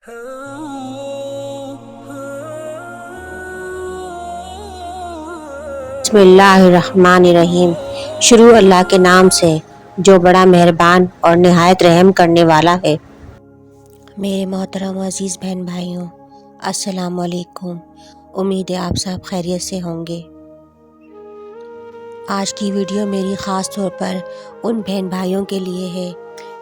बिस्मिल्लाहिर्रहमानिर्रहीम। शुरू अल्लाह के नाम से जो बड़ा मेहरबान और निहायत रहम करने वाला है। मेरे मोहतरम अज़ीज़ बहन भाइयों, अस्सलाम वालेकुम। उम्मीद है आप सब खैरियत से होंगे। आज की वीडियो मेरी ख़ास तौर पर उन बहन भाइयों के लिए है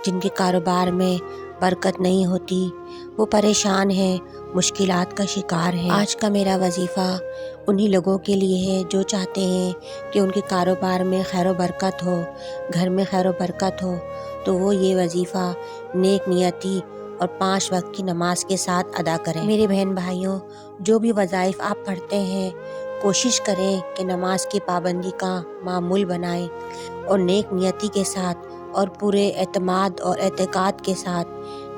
जिनके कारोबार में बरकत नहीं होती, वो परेशान हैं, मुश्किलात का शिकार हैं। आज का मेरा वजीफ़ा उन्हीं लोगों के लिए है जो चाहते हैं कि उनके कारोबार में खैर व बरकत हो, घर में खैर व बरकत हो, तो वो ये वजीफ़ा नेक नियती और 5 वक्त की नमाज के साथ अदा करें। मेरे बहन भाइयों, जो भी वज़ाइफ आप पढ़ते हैं, कोशिश करें कि नमाज की पाबंदी का मामूल बनाएं और नेक नियति के साथ और पूरे एतमाद और एतकाद के साथ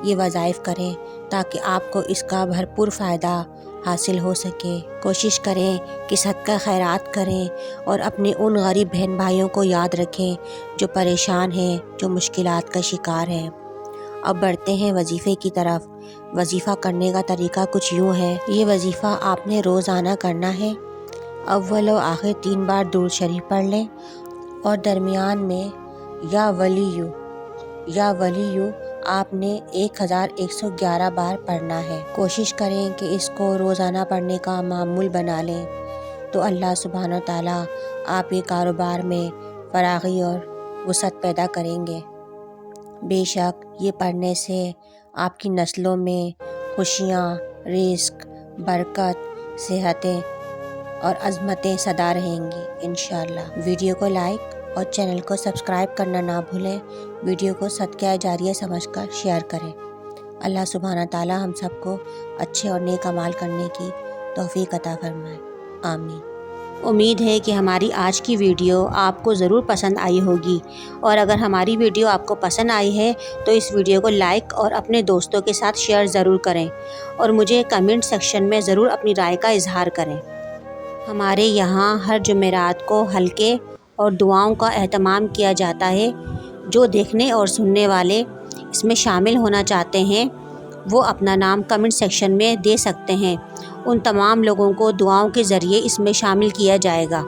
ये वज़ाइफ करें ताकि आपको इसका भरपूर फ़ायदा हासिल हो सके। कोशिश करें कि सदका खैरात करें और अपने उन गरीब बहन भाइयों को याद रखें जो परेशान हैं, जो मुश्किलात का शिकार हैं। अब बढ़ते हैं वजीफ़े की तरफ। वजीफ़ा करने का तरीका कुछ यूँ है। ये वजीफ़ा आपने रोज़ाना करना है। अव्वल और आखिर 3 बार दुरूद शरीफ पढ़ लें और दरमियान में या वलीयू आपने 1111 बार पढ़ना है। कोशिश करें कि इसको रोज़ाना पढ़ने का मामूल बना लें तो अल्लाह सुब्हानो ताला आपके कारोबार में फरागी और वसअत पैदा करेंगे। बेशक ये पढ़ने से आपकी नस्लों में खुशियाँ, रिज़्क़, बरकत, सेहतें और अज़मतें सदा रहेंगी इंशाअल्लाह। वीडियो को लाइक और चैनल को सब्सक्राइब करना ना भूलें। वीडियो को सदका जारिया समझकर शेयर करें। अल्लाह सुब्हाना ताला हम सबको अच्छे और नेक अमाल करने की तौफीक अता फरमाए। आमीन। उम्मीद है कि हमारी आज की वीडियो आपको ज़रूर पसंद आई होगी, और अगर हमारी वीडियो आपको पसंद आई है तो इस वीडियो को लाइक और अपने दोस्तों के साथ शेयर ज़रूर करें और मुझे कमेंट सेक्शन में ज़रूर अपनी राय का इजहार करें। हमारे यहाँ हर जुमेरात को हल्के और दुआओं का एहतमाम किया जाता है। जो देखने और सुनने वाले इसमें शामिल होना चाहते हैं वो अपना नाम कमेंट सेक्शन में दे सकते हैं। उन तमाम लोगों को दुआओं के ज़रिए इसमें शामिल किया जाएगा।